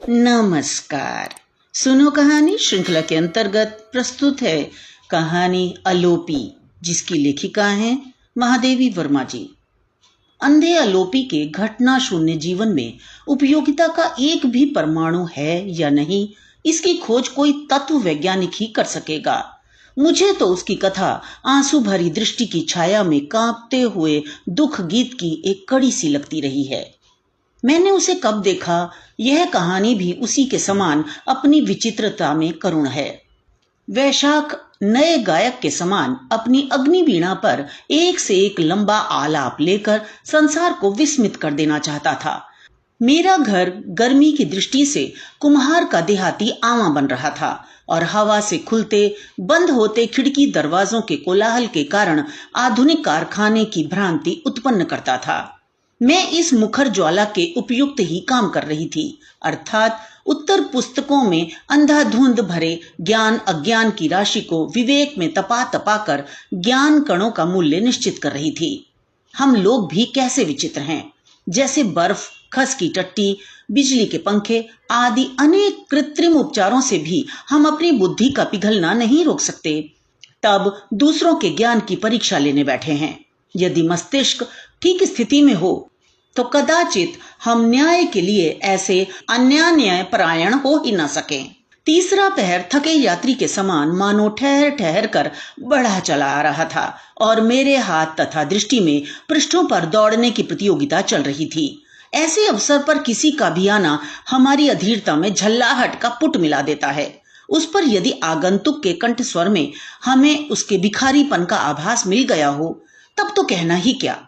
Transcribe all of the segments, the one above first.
नमस्कार। सुनो कहानी श्रृंखला के अंतर्गत प्रस्तुत है कहानी अलोपी, जिसकी लेखिका हैं महादेवी वर्मा जी। अंधे अलोपी के घटना शून्य जीवन में उपयोगिता का एक भी परमाणु है या नहीं, इसकी खोज कोई तत्व वैज्ञानिक ही कर सकेगा। मुझे तो उसकी कथा आंसू भरी दृष्टि की छाया में कांपते हुए दुख गीत की एक कड़ी सी लगती रही है। मैंने उसे कब देखा, यह कहानी भी उसी के समान अपनी विचित्रता में करुण है। वैशाख नए गायक के समान अपनी अग्नि वीणा पर एक से एक लंबा आलाप लेकर संसार को विस्मित कर देना चाहता था। मेरा घर गर्मी की दृष्टि से कुम्हार का देहाती आवा बन रहा था और हवा से खुलते बंद होते खिड़की दरवाजों के कोलाहल के कारण आधुनिक कारखाने की भ्रांति उत्पन्न करता था। मैं इस मुखर ज्वाला के उपयुक्त ही काम कर रही थी, अर्थात उत्तर पुस्तकों में अंधाधुंध भरे ज्ञान अज्ञान की राशि को विवेक में तपा तपा कर ज्ञान कणों का मूल्य निश्चित कर रही थी। हम लोग भी कैसे विचित्र हैं। जैसे बर्फ, खस की टट्टी, बिजली के पंखे आदि अनेक कृत्रिम उपचारों से भी हम अपनी बुद्धि का पिघलना नहीं रोक सकते, तब दूसरों के ज्ञान की परीक्षा लेने बैठे हैं। यदि मस्तिष्क ठीक स्थिति में हो तो कदाचित हम न्याय के लिए ऐसे अन्याय परायण हो ही न सके। तीसरा पहर थके यात्री के समान मानो ठहर ठहर कर बढ़ा चला आ रहा था और मेरे हाथ तथा दृष्टि में पृष्ठों पर दौड़ने की प्रतियोगिता चल रही थी। ऐसे अवसर पर किसी का भी आना हमारी अधीरता में झल्लाहट का पुट मिला देता है। उस पर यदि आगंतुक के कंठ स्वर में हमें उसके भिखारीपन का आभास मिल गया हो, तब तो कहना ही क्या।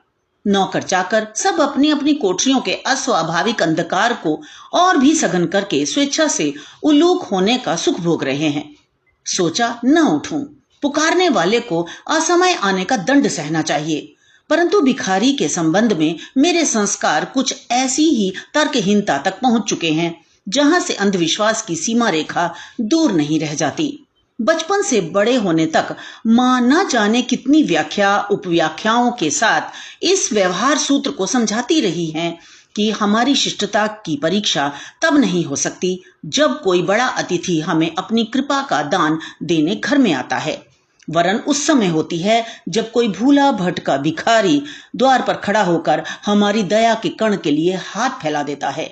नौकर चाकर सब अपनी अपनी कोठरियों के अस्वाभाविक अंधकार को और भी सघन करके स्वेच्छा से उल्लूक होने का सुख भोग रहे हैं। सोचा न उठूं, पुकारने वाले को असमय आने का दंड सहना चाहिए, परंतु भिखारी के संबंध में मेरे संस्कार कुछ ऐसी ही तर्कहीनता तक पहुंच चुके हैं जहां से अंधविश्वास की सीमा रेखा दूर नहीं रह जाती। बचपन से बड़े होने तक मां न जाने कितनी व्याख्या उपव्याख्याओं के साथ इस व्यवहार सूत्र को समझाती रही हैं कि हमारी शिष्टता की परीक्षा तब नहीं हो सकती जब कोई बड़ा अतिथि हमें अपनी कृपा का दान देने घर में आता है, वरन उस समय होती है जब कोई भूला भटका भिखारी द्वार पर खड़ा होकर हमारी दया के कण के लिए हाथ फैला देता है।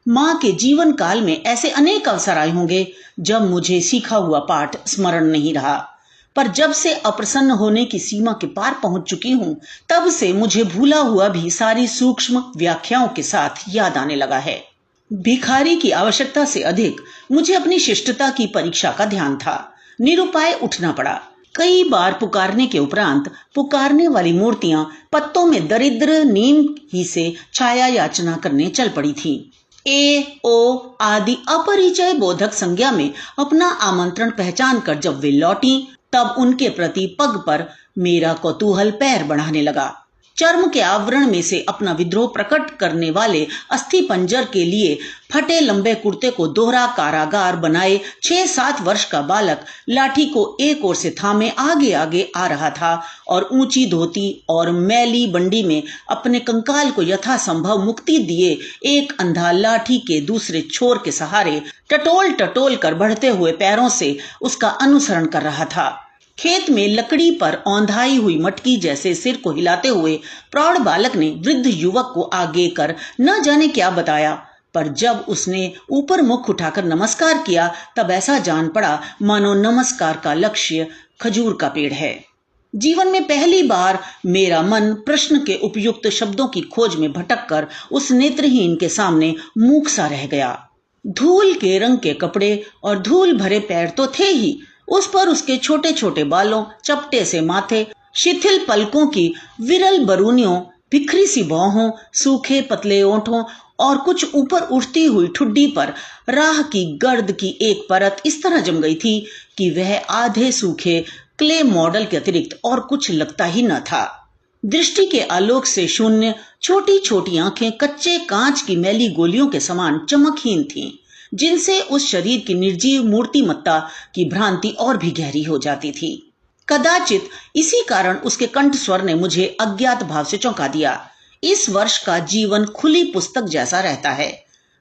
माँ के जीवन काल में ऐसे अनेक अवसर आए होंगे जब मुझे सीखा हुआ पाठ स्मरण नहीं रहा, पर जब से अप्रसन्न होने की सीमा के पार पहुंच चुकी हूं, तब से मुझे भूला हुआ भी सारी सूक्ष्म व्याख्याओं के साथ याद आने लगा है। भिखारी की आवश्यकता से अधिक मुझे अपनी शिष्टता की परीक्षा का ध्यान था। निरुपाय उठना पड़ा। कई बार पुकारने के उपरांत पुकारने वाली मूर्तियां पत्तों में दरिद्र नीम ही से छाया याचना करने चल पड़ी थी। ए ओ आदि अपरिचय बोधक संज्ञा में अपना आमंत्रण पहचान कर जब वे लौटी, तब उनके प्रति पग पर मेरा कौतूहल पैर बढ़ाने लगा। चर्म के आवरण में से अपना विद्रोह प्रकट करने वाले अस्थि पंजर के लिए फटे लंबे कुर्ते को दोहरा कारागार बनाए 6-7 वर्ष का बालक लाठी को एक ओर से थामे आगे आगे आ रहा था और ऊंची धोती और मैली बंडी में अपने कंकाल को यथासंभव मुक्ति दिए एक अंधा लाठी के दूसरे छोर के सहारे टटोल टटोल कर बढ़ते हुए पैरों से उसका अनुसरण कर रहा था। खेत में लकड़ी पर औंधाई हुई मटकी जैसे सिर को हिलाते हुए प्रौढ़ बालक ने वृद्ध युवक को आगे कर न जाने क्या बताया, पर जब उसने ऊपर मुख उठाकर नमस्कार किया तब ऐसा जान पड़ा मानो नमस्कार का लक्ष्य खजूर का पेड़ है। जीवन में पहली बार मेरा मन प्रश्न के उपयुक्त शब्दों की खोज में भटक कर उस नेत्रहीन के सामने मूक सा रह गया। धूल के रंग के कपड़े और धूल भरे पैर तो थे ही, उस पर उसके छोटे छोटे बालों, चपटे से माथे, शिथिल पलकों की विरल बरूनियों, बिखरी सी भौहों, सूखे पतले ओंठों और कुछ ऊपर उठती हुई ठुड्डी पर राह की गर्द की एक परत इस तरह जम गई थी कि वह आधे सूखे क्ले मॉडल के अतिरिक्त और कुछ लगता ही न था। दृष्टि के आलोक से शून्य छोटी छोटी आंखें कच्चे कांच की मैली गोलियों के समान चमकहीन थीं, जिनसे उस शरीर की निर्जीव मूर्तिमत्ता की भ्रांति और भी गहरी हो जाती थी। कदाचित इसी कारण उसके कंठ स्वर ने मुझे अज्ञात भाव से चौंका दिया। इस वर्ष का जीवन खुली पुस्तक जैसा रहता है।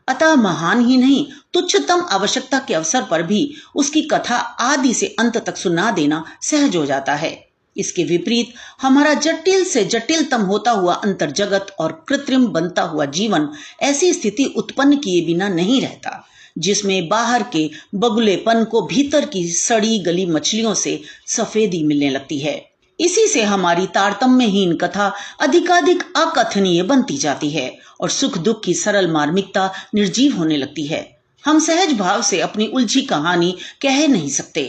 अतः महान ही नहीं, तुच्छतम आवश्यकता के अवसर पर भी उसकी कथा आदि से अंत तक सुना देना सहज हो जाता है। इसके विपरीत हमारा जटिल से जटिलतम होता हुआ अंतर जगत और कृत्रिम बनता हुआ जीवन ऐसी स्थिति उत्पन्न किए बिना नहीं रहता, जिसमें बाहर के बगुलेपन को भीतर की सड़ी गली मछलियों से सफेदी मिलने लगती है। इसी से हमारी तारतम्यहीन कथा अधिकाधिक अकथनीय बनती जाती है और सुख दुख की सरल मार्मिकता निर्जीव होने लगती है। हम सहज भाव से अपनी उलझी कहानी कह नहीं सकते।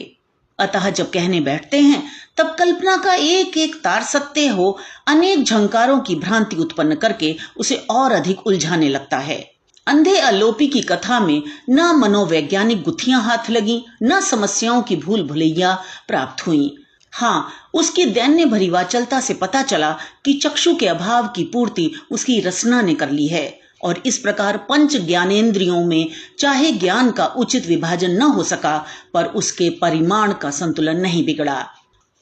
अतः जब कहने बैठते हैं तब कल्पना का एक एक तार सत्य हो अनेक झंकारों की भ्रांति उत्पन्न करके उसे और अधिक उलझाने लगता है। अंधे अलोपी की कथा में न मनोवैज्ञानिक गुत्थियां हाथ लगी, न समस्याओं की भूल भुलैया प्राप्त हुई। हाँ, उसकी दैन्य भरी वाचलता से पता चला कि चक्षु के अभाव की पूर्ति उसकी रसना ने कर ली है और इस प्रकार पंच ज्ञानेंद्रियों में चाहे ज्ञान का उचित विभाजन न हो सका, पर उसके परिमाण का संतुलन नहीं बिगड़ा।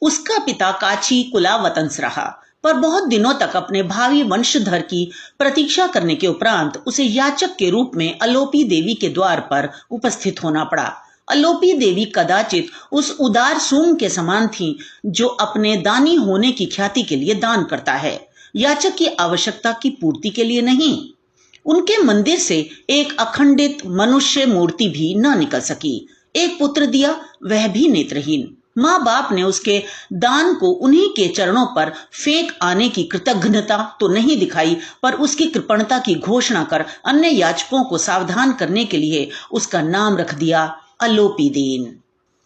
उसका पिता काची कुलावतंस रहा, पर बहुत दिनों तक अपने भावी वंशधर की प्रतीक्षा करने के उपरांत उसे याचक के रूप में अलोपी देवी के द्वार पर उपस्थित होना पड़ा। अलोपी देवी कदाचित उस उदार सूंग के समान थी जो अपने दानी होने की ख्याति के लिए दान करता है, याचक की आवश्यकता की पूर्ति के लिए नहीं। उनके मंदिर से एक अखंडित मनुष्य मूर्ति भी न निकल सकी। एक पुत्र दिया, वह भी नेत्रहीन। माँ बाप ने उसके दान को उन्हीं के चरणों पर फेंक आने की कृतज्ञता तो नहीं दिखाई, पर उसकी कृपणता की घोषणा कर अन्य याचकों को सावधान करने के लिए उसका नाम रख दिया अलोपी दीन।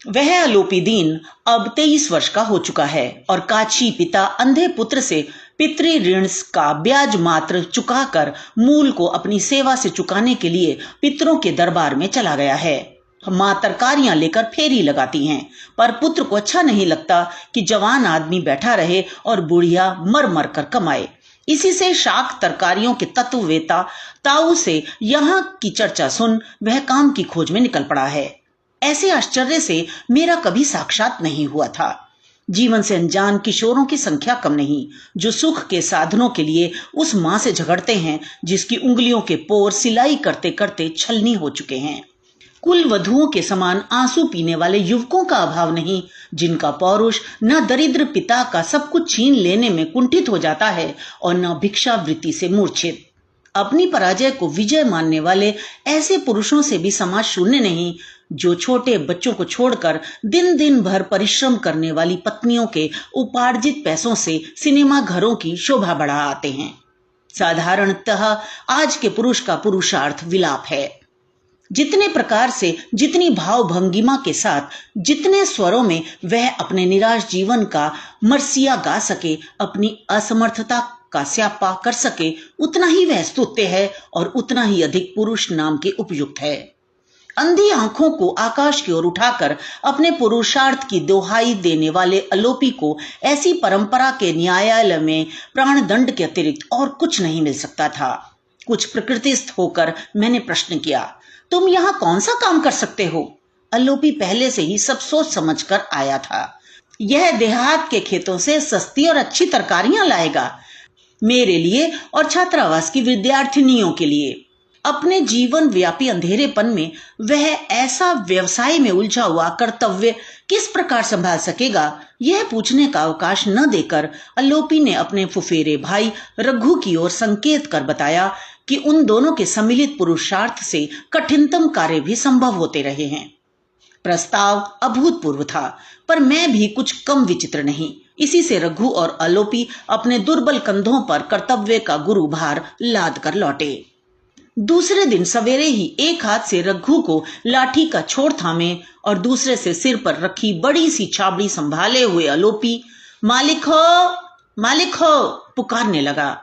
वह अलोपी दीन अब 23 वर्ष का हो चुका है और काची पिता अंधे पुत्र से पितृ ऋण का ब्याज मात्र चुकाकर मूल को अपनी सेवा से चुकाने के लिए पितरों के दरबार में चला गया है। माँ तरकारियां लेकर फेरी लगाती हैं, पर पुत्र को अच्छा नहीं लगता कि जवान आदमी बैठा रहे और बुढ़िया मर मर कर कमाए। इसी से शाक तरकारियों के तत्ववेता ताऊ से यहाँ की चर्चा सुन वह काम की खोज में निकल पड़ा है। ऐसे आश्चर्य से मेरा कभी साक्षात नहीं हुआ था। जीवन से अनजान किशोरों की संख्या कम नहीं, जो सुख के साधनों के लिए उस माँ से झगड़ते हैं जिसकी उंगलियों के पोर सिलाई करते करते छलनी हो चुके हैं। कुल वधुओं के समान आंसू पीने वाले युवकों का अभाव नहीं, जिनका पौरुष न दरिद्र पिता का सब कुछ छीन लेने में कुंठित हो जाता है और न भिक्षावृत्ति से मूर्छित। अपनी पराजय को विजय मानने वाले ऐसे पुरुषों से भी समाज शून्य नहीं, जो छोटे बच्चों को छोड़कर दिन दिन भर परिश्रम करने वाली पत्नियों के उपार्जित पैसों से सिनेमा घरों की शोभा बढ़ा आते हैं। साधारणतः आज के पुरुष का पुरुषार्थ विलाप है। जितने प्रकार से, जितनी भाव भंगिमा के साथ, जितने स्वरों में वह अपने निराश जीवन का मरसिया गा सके, अपनी असमर्थता का स्यापा कर सके, उतना ही वह स्तुत्य है और उतना ही अधिक पुरुष नाम के उपयुक्त है। अंधी आंखों को आकाश की ओर उठाकर अपने पुरुषार्थ की दोहाई देने वाले अलोपी को ऐसी परंपरा के न्यायालय में प्राणदंड के अतिरिक्त और कुछ नहीं मिल सकता था। कुछ प्रकृतिस्थ होकर मैंने प्रश्न किया, तुम यहाँ कौन सा काम कर सकते हो? अलोपी पहले से ही सब सोच समझ कर आया था। यह देहात के खेतों से सस्ती और अच्छी तरकारियां लाएगा, मेरे लिए और छात्रावास की विद्यार्थिनियों के लिए। अपने जीवन व्यापी अंधेरेपन में वह ऐसा व्यवसाय में उलझा हुआ कर्तव्य किस प्रकार संभाल सकेगा, यह पूछने का अवकाश न देकर अलोपी ने अपने फुफेरे भाई रघु की ओर संकेत कर बताया कि उन दोनों के सम्मिलित पुरुषार्थ से कठिनतम कार्य भी संभव होते रहे हैं। प्रस्ताव अभूतपूर्व था, पर मैं भी कुछ कम विचित्र नहीं। इसी से रघु और अलोपी अपने दुर्बल कंधों पर कर्तव्य का गुरु भार लाद कर लौटे। दूसरे दिन सवेरे ही एक हाथ से रघु को लाठी का छोर थामे और दूसरे से सिर पर रखी बड़ी सी छाबड़ी संभाले हुए अलोपी मालिक हो पुकारने लगा।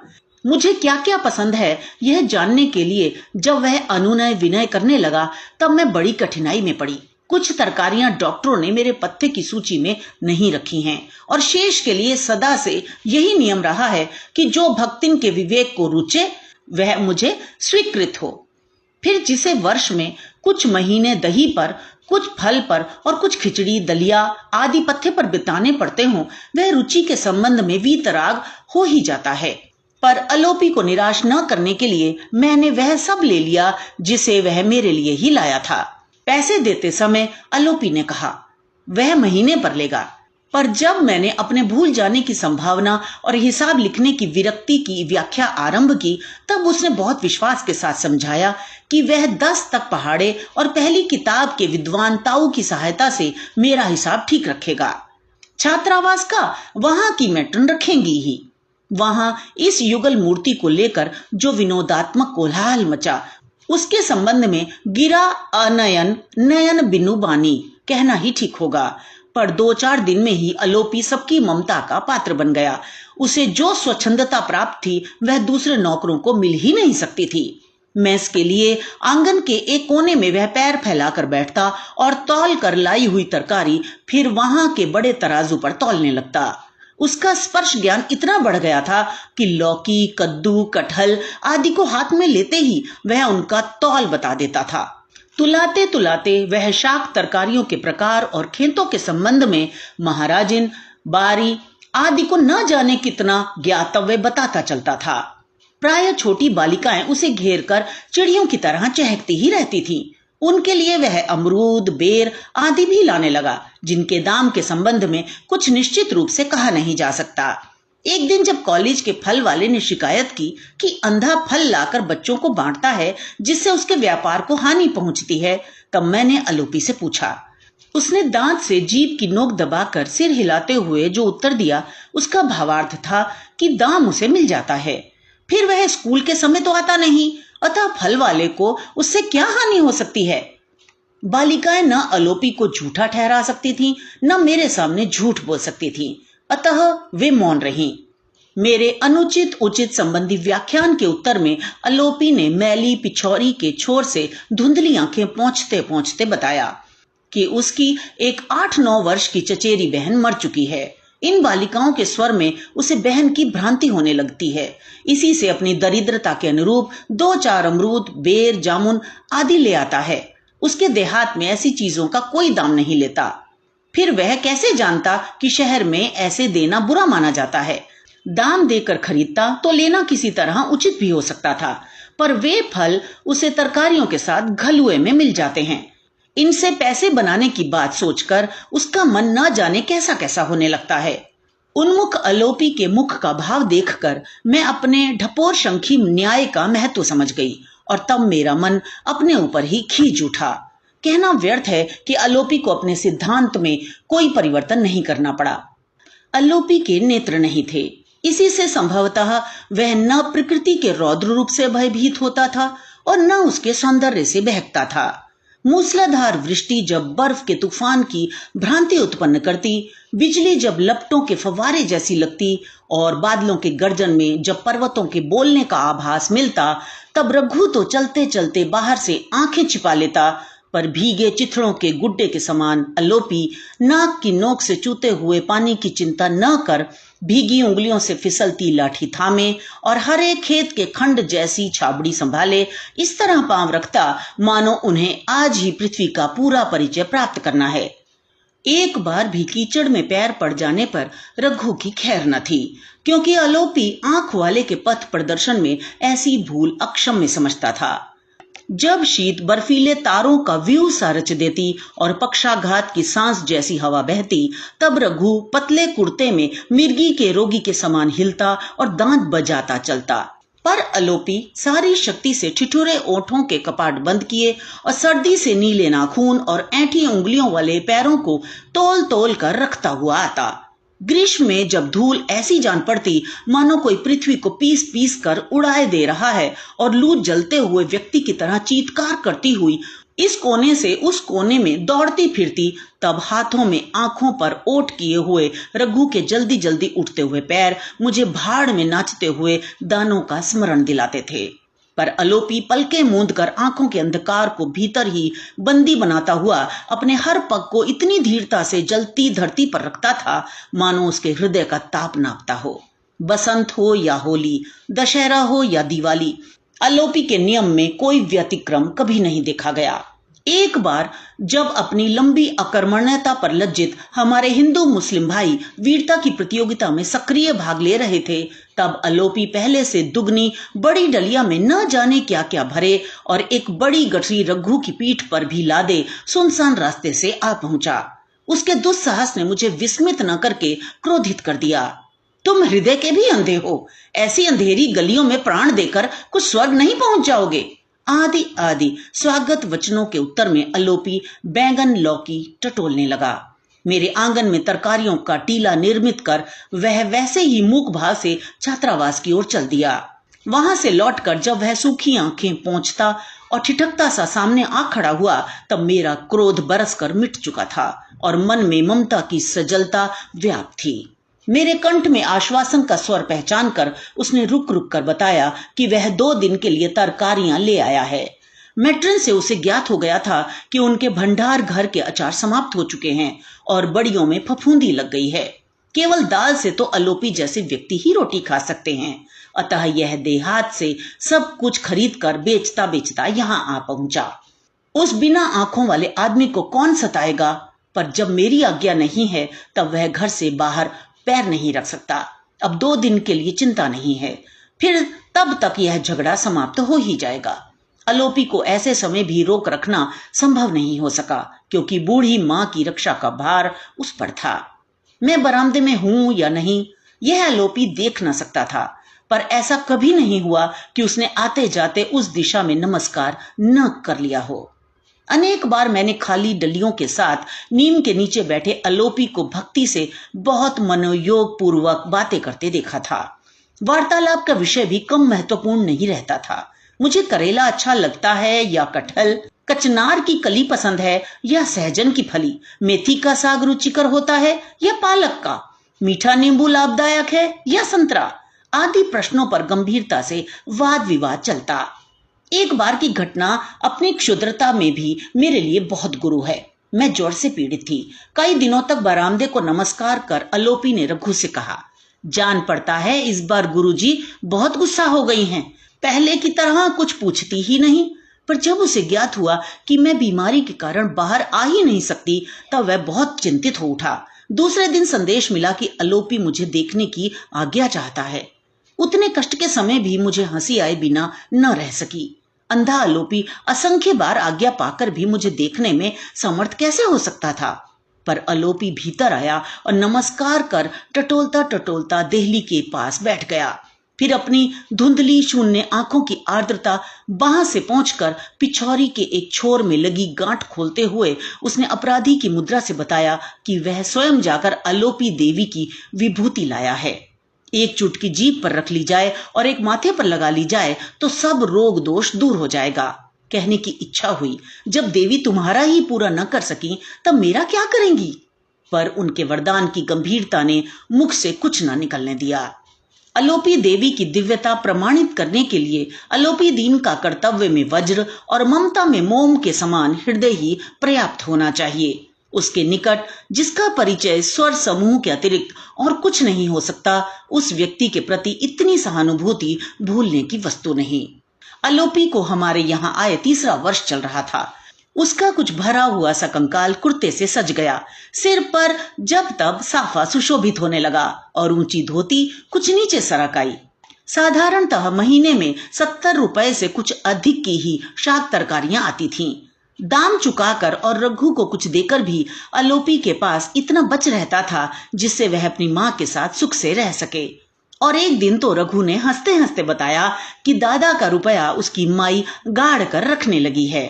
मुझे क्या क्या पसंद है यह जानने के लिए जब वह अनुनय विनय करने लगा, तब मैं बड़ी कठिनाई में पड़ी। कुछ तरकारियां डॉक्टरों ने मेरे पथ्य की सूची में नहीं रखी हैं और शेष के लिए सदा से यही नियम रहा है कि जो भक्तिन के विवेक को रुचे वह मुझे स्वीकृत हो। फिर जिसे वर्ष में कुछ महीने दही पर, कुछ फल पर और कुछ खिचड़ी दलिया आदि पथ्य पर बिताने पड़ते हों, वह रुचि के संबंध में वीतराग हो ही जाता है। पर अलोपी को निराश न करने के लिए मैंने वह सब ले लिया जिसे वह मेरे लिए ही लाया था। पैसे देते समय अलोपी ने कहा, वह महीने पर लेगा। पर जब मैंने अपने भूल जाने की संभावना और हिसाब लिखने की विरक्ति की व्याख्या आरंभ की, तब उसने बहुत विश्वास के साथ समझाया कि वह 10 तक पहाड़े और पहली किताब के विद्वान ताऊ की सहायता से मेरा हिसाब ठीक रखेगा। छात्रावास का वहां की मैट्रन रखेंगी ही। वहां इस युगल मूर्ति को लेकर जो विनोदात्मक कोलाहल मचा, उसके संबंध में गिरा अनयन नयन बिनु बानी कहना ही ठीक होगा। पर 2-4 दिन में ही अलोपी सबकी ममता का पात्र बन गया। उसे जो स्वच्छंदता प्राप्त थी वह दूसरे नौकरों को मिल ही नहीं सकती थी। मेस के लिए आंगन के एक कोने में वह पैर फैलाकर बैठता और तौल कर लाई हुई तरकारी फिर वहां के बड़े तराजू पर तौलने लगता। उसका स्पर्श ज्ञान इतना बढ़ गया था कि लौकी, कद्दू, कटहल आदि को हाथ में लेते ही वह उनका तौल बता देता था। तुलाते तुलाते वह शाक तरकारियों के प्रकार और खेतों के संबंध में महाराजिन, बारी आदि को न जाने कितना ज्ञातव्य बताता चलता था। प्राय छोटी बालिकाएं उसे घेर कर चिड़ियों की तरह चहकती ही रहती थीं। उनके लिए वह अमरूद, बेर आदि भी लाने लगा, जिनके दाम के संबंध में कुछ निश्चित रूप से कहा नहीं जा सकता। एक दिन जब कॉलेज के फल वाले ने शिकायत की कि अंधा फल लाकर बच्चों को बांटता है जिससे उसके व्यापार को हानि पहुंचती है, तब मैंने अलोपी से पूछा। उसने दांत से जीभ की नोक दबाकर सिर हिलाते हुए जो उत्तर दिया, उसका भावार्थ था कि दाम उसे मिल जाता है। फिर वह स्कूल के समय तो आता नहीं, अतः फल वाले को उससे क्या हानि हो सकती है। बालिकाएं न अलोपी को झूठा ठहरा सकती थीं, न मेरे सामने झूठ बोल सकती थीं, अतः वे मौन रहीं। मेरे अनुचित उचित संबंधी व्याख्यान के उत्तर में अलोपी ने मैली पिछौरी के छोर से धुंधली आंखें पोंछते पोंछते बताया कि उसकी एक 8-9 वर्ष की चचेरी बहन मर चुकी है। इन बालिकाओं के स्वर में उसे बहन की भ्रांति होने लगती है। इसी से अपनी दरिद्रता के अनुरूप 2-4 अमरूद, बेर, जामुन आदि ले आता है। उसके देहात में ऐसी चीजों का कोई दाम नहीं लेता। फिर वह कैसे जानता कि शहर में ऐसे देना बुरा माना जाता है। दाम देकर खरीदता तो लेना किसी तरह उचित भी हो सकता था, पर वे फल उसे तरकारियों के साथ घलुए में मिल जाते हैं। इनसे पैसे बनाने की बात सोचकर उसका मन न जाने कैसा कैसा होने लगता है। उन्मुख अलोपी के मुख का भाव देखकर मैं अपने ढपोर शंखी न्याय का महत्व समझ गई और तब मेरा मन अपने ऊपर ही खींच उठा। कहना व्यर्थ है कि अलोपी को अपने सिद्धांत में कोई परिवर्तन नहीं करना पड़ा। अलोपी के नेत्र नहीं थे, इसी से संभवतः वह न प्रकृति के रौद्र रूप से भयभीत होता था और न उसके सौंदर्य से बहकता था। मूसलाधार वृष्टि जब बर्फ के तूफान की भ्रांति उत्पन्न करती, बिजली जब लपटों के फव्वारे जैसी लगती और बादलों के गर्जन में जब पर्वतों के बोलने का आभास मिलता, तब रघु तो चलते चलते बाहर से आंखें छिपा लेता, पर भीगे चिथड़ों के गुड्डे के समान अलोपी नाक की नोक से चूते हुए पानी की चिंता न कर भीगी उंगलियों से फिसलती लाठी थामे और हरे खेत के खंड जैसी छाबड़ी संभाले इस तरह पांव रखता मानो उन्हें आज ही पृथ्वी का पूरा परिचय प्राप्त करना है। एक बार भी कीचड़ में पैर पड़ जाने पर रघु की खैर न थी, क्योंकि अलोपी आंख वाले के पथ प्रदर्शन में ऐसी भूल अक्षम्य समझता था। जब शीत बर्फीले तारों का व्यू सा रच देती और पक्षाघात की सांस जैसी हवा बहती, तब रघु पतले कुर्ते में मिर्गी के रोगी के समान हिलता और दांत बजाता चलता। पर अलोपी सारी शक्ति से ठिठुरे ओठों के कपाट बंद किए और सर्दी से नीले नाखून और ऐंठी उंगलियों वाले पैरों को तोल तोल कर रखता हुआ आता। ग्रीष्म में जब धूल ऐसी जान पड़ती मानो कोई पृथ्वी को पीस पीस कर उड़ाए दे रहा है और लू जलते हुए व्यक्ति की तरह चीत्कार करती हुई इस कोने से उस कोने में दौड़ती फिरती, तब हाथों में आंखों पर ओट किए हुए रघु के जल्दी जल्दी उठते हुए पैर मुझे भाड़ में नाचते हुए दानों का स्मरण दिलाते थे। पर अलोपी पलके मूंद कर आंखों के अंधकार को भीतर ही बंदी बनाता हुआ अपने हर पग को इतनी धीरता से जलती धरती पर रखता था मानो उसके हृदय का ताप नापता हो। बसंत हो या होली, दशहरा हो या दिवाली, अलोपी के नियम में कोई व्यतिक्रम कभी नहीं देखा गया। एक बार जब अपनी लंबी अकर्मण्यता पर लज्जित हमारे हिंदू मुस्लिम भाई वीरता की प्रतियोगिता में सक्रिय भाग ले रहे थे, तब अलोपी पहले से दुगनी बड़ी डलिया में न जाने क्या क्या भरे और एक बड़ी गठरी रघु की पीठ पर भी लादे सुनसान रास्ते से आ पहुंचा। उसके दुस्साहस ने मुझे विस्मित न करके क्रोधित कर दिया। तुम हृदय के भी अंधे हो, ऐसी अंधेरी गलियों में प्राण देकर कुछ स्वर्ग नहीं पहुंच जाओगे। आदि आदि स्वागत वचनों के उत्तर में अलोपी बैंगन लौकी टटोलने लगा। मेरे आंगन में तरकारियों का टीला निर्मित कर वह वैसे ही मूक भाव से छात्रावास की ओर चल दिया। वहां से लौटकर जब वह सूखी आंखें पोंछता और ठिठकता सा सामने आ खड़ा हुआ, तब मेरा क्रोध बरसकर मिट चुका था और मन में ममता की सजलता व्याप्त थी। मेरे कंठ में आश्वासन का स्वर पहचान कर उसने रुक रुक कर बताया कि वह 2 दिन के लिए तरकारियां ले आया है। मैट्रन से उसे ज्ञात हो गया था कि उनके भंडार घर के अचार समाप्त हो चुके हैं और बड़ियों में फफूंदी लग गई है। केवल दाल से तो अलोपी जैसे व्यक्ति ही रोटी खा सकते हैं, अतः यह देहात से सब कुछ खरीद कर बेचता बेचता यहाँ आ पहुंचा। उस बिना आंखों वाले आदमी को कौन सताएगा, पर जब मेरी आज्ञा नहीं है तब वह घर से बाहर पैर नहीं रख सकता। अब 2 दिन के लिए चिंता नहीं है, फिर तब तक यह झगड़ा समाप्त हो ही जाएगा। अलोपी को ऐसे समय भी रोक रखना संभव नहीं हो सका, क्योंकि बूढ़ी मां की रक्षा का भार उस पर था। मैं बरामदे में हूं या नहीं यह अलोपी देख न सकता था, पर ऐसा कभी नहीं हुआ कि उसने आते जाते उस दिशा में नमस्कार न कर लिया हो। अनेक बार मैंने खाली डलियों के साथ नीम के नीचे बैठे अलोपी को भक्ति से बहुत मनोयोग पूर्वक बातें करते देखा था। वार्तालाप का विषय भी कम महत्वपूर्ण नहीं रहता था। मुझे करेला अच्छा लगता है या कटहल, कचनार की कली पसंद है या सहजन की फली, मेथी का साग रुचिकर होता है या पालक का, मीठा नींबू लाभदायक है या संतरा, आदि प्रश्नों पर गंभीरता से वाद विवाद चलता। एक बार की घटना अपनी क्षुद्रता में भी मेरे लिए बहुत गुरु है। मैं ज्वर से पीड़ित थी। कई दिनों तक बरामदे को नमस्कार कर अलोपी ने रघु से कहा, जान पड़ता है इस बार गुरुजी बहुत गुस्सा हो गई हैं। पहले की तरह कुछ पूछती ही नहीं। पर जब उसे ज्ञात हुआ कि मैं बीमारी के कारण बाहर आ ही नहीं सकती, तब वह बहुत चिंतित हो उठा। दूसरे दिन संदेश मिला कि अलोपी मुझे देखने की आज्ञा चाहता है। उतने कष्ट के समय भी मुझे हंसी आए बिना न रह सकी। अंधा अलोपी असंख्य बार आज्ञा पाकर भी मुझे देखने में समर्थ कैसे हो सकता था। पर अलोपी भीतर आया और नमस्कार कर टटोलता टटोलता देहली के पास बैठ गया। फिर अपनी धुंधली शून्य आंखों की आर्द्रता बाह से पहुंचकर पिछौरी के एक छोर में लगी गांठ खोलते हुए उसने अपराधी की मुद्रा से बताया कि वह स्वयं जाकर अलोपी देवी की विभूति लाया है। एक चुटकी जीभ पर रख ली जाए और एक माथे पर लगा ली जाए तो सब रोग दोष दूर हो जाएगा। कहने की इच्छा हुई, जब देवी तुम्हारा ही पूरा न कर सकी तब मेरा क्या करेंगी? पर उनके वरदान की गंभीरता ने मुख से कुछ न निकलने दिया। अलोपी देवी की दिव्यता प्रमाणित करने के लिए अलोपी दीन का कर्तव्य में वज्र और ममता में मोम के समान हृदय ही पर्याप्त होना चाहिए। उसके निकट जिसका परिचय स्वर समूह के अतिरिक्त और कुछ नहीं हो सकता, उस व्यक्ति के प्रति इतनी सहानुभूति भूलने की वस्तु नहीं। अलोपी को हमारे यहाँ आए 3रा वर्ष चल रहा था। उसका कुछ भरा हुआ सा कंकाल कुर्ते से सज गया। सिर पर जब तब साफा सुशोभित होने लगा और ऊंची धोती कुछ नीचे सरक आई। साधारणतः महीने में 70 रुपए से कुछ अधिक की ही शाक तरकारियां आती थीं। दाम चुकाकर और रघु को कुछ देकर भी अलोपी के पास इतना बच रहता था जिससे वह अपनी मां के साथ सुख से रह सके। और एक दिन तो रघु ने हंसते हंसते बताया कि दादा का रुपया उसकी माई गाड़ कर रखने लगी है।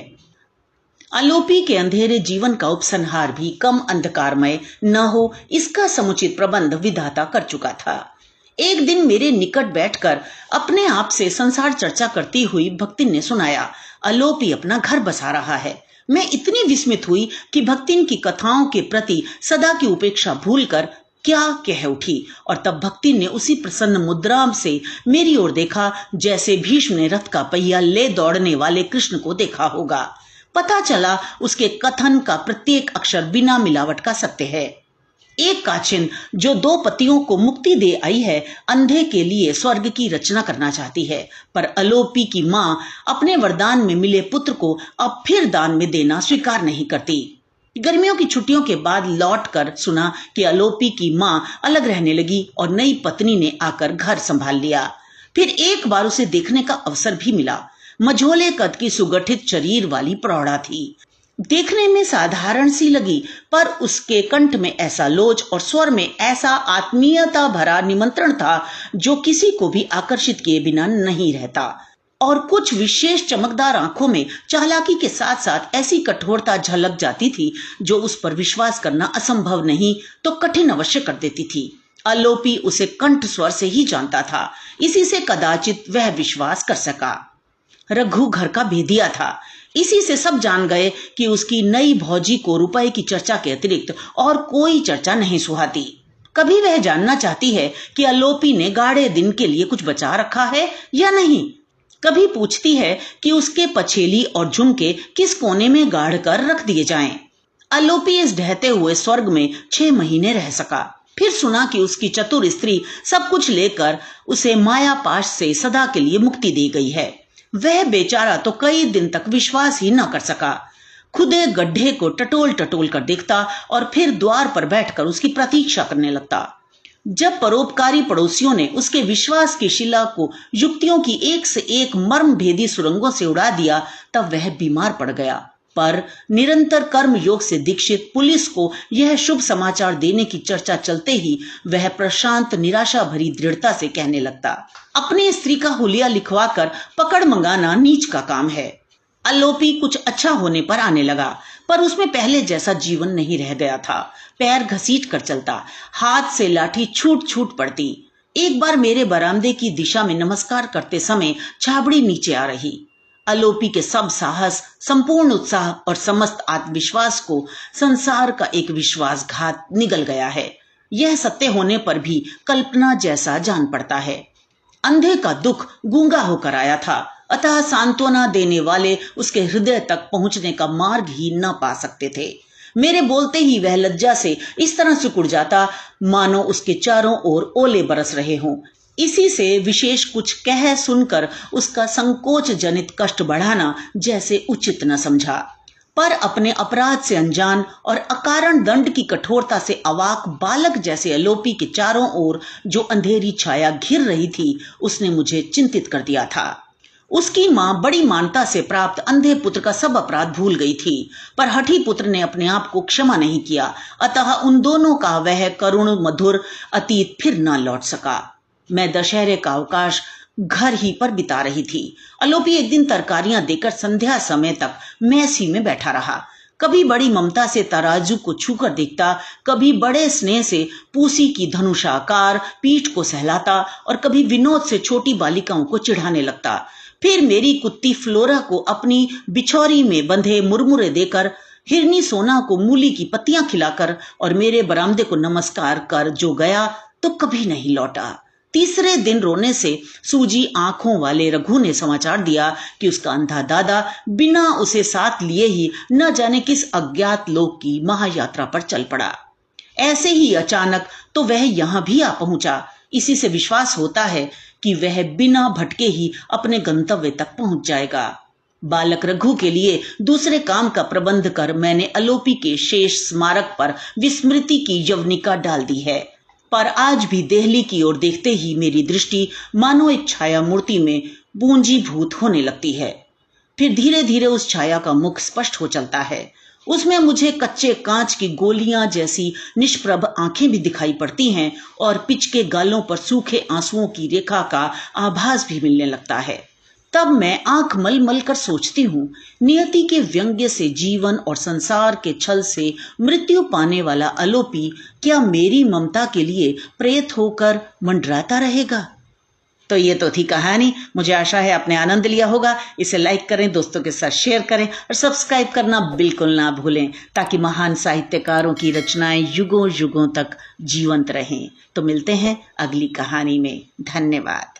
अलोपी के अंधेरे जीवन का उपसंहार भी कम अंधकारमय न हो, इसका समुचित प्रबंध विधाता कर चुका था। एक दिन मेरे निकट बैठकर अपने आप से संसार चर्चा करती हुई भक्तिन ने सुनाया, अलोपी अपना घर बसा रहा है। मैं इतनी विस्मित हुई कि भक्तिन की कथाओं के प्रति सदा की उपेक्षा भूलकर क्या कह उठी, और तब भक्तिन ने उसी प्रसन्न मुद्रा से मेरी ओर देखा जैसे भीष्म ने रथ का पहिया ले दौड़ने वाले कृष्ण को देखा होगा। पता चला उसके कथन का प्रत्येक अक्षर बिना मिलावट का सत्य है। एक काचिन जो 2 पतियों को मुक्ति दे आई है, अंधे के लिए स्वर्ग की रचना करना चाहती है, पर अलोपी की मां अपने वरदान में मिले पुत्र को अब फिर दान में देना स्वीकार नहीं करती। गर्मियों की छुट्टियों के बाद लौटकर सुना कि अलोपी की मां अलग रहने लगी और नई पत्नी ने आकर घर संभाल लिया। फिर एक बार उसे देखने का अवसर भी मिला। मझोले कद की सुगठित शरीर वाली प्रौढ़ा थी। देखने में साधारण सी लगी, पर उसके कंठ में ऐसा लोच और स्वर में ऐसा आत्मीयता भरा निमंत्रण था जो किसी को भी आकर्षित किए बिना नहीं रहता। और कुछ विशेष चमकदार आंखों में चालाकी के साथ साथ ऐसी कठोरता झलक जाती थी जो उस पर विश्वास करना असंभव नहीं तो कठिन अवश्य कर देती थी। अलोपी उसे कंठ स्वर से ही जानता था, इसी से कदाचित वह विश्वास कर सका। रघु घर का भेदिया था। इसी से सब जान गए कि उसकी नई भौजी को रुपए की चर्चा के अतिरिक्त और कोई चर्चा नहीं सुहाती। कभी वह जानना चाहती है कि अलोपी ने गाढ़े दिन के लिए कुछ बचा रखा है या नहीं। कभी पूछती है कि उसके पछेली और झुमके किस कोने में गाड़ कर रख दिए जाएं। अलोपी इस ढहते हुए स्वर्ग में 6 महीने रह सका। फिर सुना कि उसकी चतुर स्त्री सब कुछ लेकर उसे माया पाश से सदा के लिए मुक्ति दे गई है। वह बेचारा तो कई दिन तक विश्वास ही न कर सका। खुदे गड्ढे को टटोल टटोल कर देखता और फिर द्वार पर बैठकर उसकी प्रतीक्षा करने लगता। जब परोपकारी पड़ोसियों ने उसके विश्वास की शिला को युक्तियों की एक से एक मर्म भेदी सुरंगों से उड़ा दिया, तब वह बीमार पड़ गया। पर निरंतर कर्म योग से दीक्षित पुलिस को यह शुभ समाचार देने की चर्चा चलते ही वह प्रशांत निराशा भरी दृढ़ता से कहने लगता, अपनी स्त्री का हुलिया लिखवाकर पकड़ मंगाना नीच का काम है। अलोपी कुछ अच्छा होने पर आने लगा, पर उसमें पहले जैसा जीवन नहीं रह गया था। पैर घसीट कर चलता, हाथ से लाठी छूट छूट पड़ती। एक बार मेरे बरामदे की दिशा में नमस्कार करते समय छाबड़ी नीचे आ रही। अलोपी के सब साहस, संपूर्ण उत्साह और समस्त आत्मविश्वास को संसार का एक विश्वासघात निगल गया है। यह सत्य होने पर भी कल्पना जैसा जान पड़ता है। अंधे का दुख गूंगा होकर आया था, अतः सांत्वना देने वाले उसके हृदय तक पहुंचने का मार्ग ही न पा सकते थे। मेरे बोलते ही वह लज्जा से इस तरह सिकुड़ जाता मानो उसके चारों ओर ओले बरस रहे हों। इसी से विशेष कुछ कह सुनकर उसका संकोच जनित कष्ट बढ़ाना जैसे उचित न समझा। पर अपने अपराध से अनजान और अकारण दंड की कठोरता से अवाक बालक जैसे अलोपी के चारों ओर जो अंधेरी छाया घिर रही थी, उसने मुझे चिंतित कर दिया था। उसकी मां बड़ी मानता से प्राप्त अंधे पुत्र का सब अपराध भूल गई थी, पर हठी पुत्र ने अपने आप को क्षमा नहीं किया, अतः उन दोनों का वह करुण मधुर अतीत फिर न लौट सका। मैं दशहरे का अवकाश घर ही पर बिता रही थी। अलोपी एक दिन तरकारियां देकर संध्या समय तक मैस ही में बैठा रहा। कभी बड़ी ममता से तराजू को छूकर देखता, कभी बड़े स्नेह से पूसी की धनुषाकार पीठ को सहलाता और कभी विनोद से छोटी बालिकाओं को चिढ़ाने लगता। फिर मेरी कुत्ती फ्लोरा को अपनी बिछौरी में बंधे मुरमुरे देकर, हिरनी सोना को मूली की पत्तियां खिलाकर और मेरे बरामदे को नमस्कार कर जो गया तो कभी नहीं लौटा। तीसरे दिन रोने से सूजी आंखों वाले रघु ने समाचार दिया कि उसका अंधा दादा बिना उसे साथ लिए ही न जाने किस अज्ञात लोक की महायात्रा पर चल पड़ा। ऐसे ही अचानक तो वह यहां भी आ पहुंचा। इसी से विश्वास होता है कि वह बिना भटके ही अपने गंतव्य तक पहुंच जाएगा। बालक रघु के लिए दूसरे काम का प्रबंध कर मैंने अलोपी के शेष स्मारक पर विस्मृति की यवनिका डाल दी है। पर आज भी देहली की ओर देखते ही मेरी दृष्टि मानो एक छाया मूर्ति में पूंजीभूत होने लगती है। फिर धीरे धीरे उस छाया का मुख स्पष्ट हो चलता है। उसमें मुझे कच्चे कांच की गोलियां जैसी निष्प्रभ आंखें भी दिखाई पड़ती हैं और पिचके गालों पर सूखे आंसुओं की रेखा का आभास भी मिलने लगता है। तब मैं आंख मल मल कर सोचती हूँ, नियति के व्यंग्य से जीवन और संसार के छल से मृत्यु पाने वाला अलोपी क्या मेरी ममता के लिए प्रेत होकर मंडराता रहेगा? तो ये तो थी कहानी। मुझे आशा है आपने आनंद लिया होगा। इसे लाइक करें, दोस्तों के साथ शेयर करें और सब्सक्राइब करना बिल्कुल ना भूलें, ताकि महान साहित्यकारों की रचनाएं युगों युगों तक जीवंत रहें। तो मिलते हैं अगली कहानी में। धन्यवाद।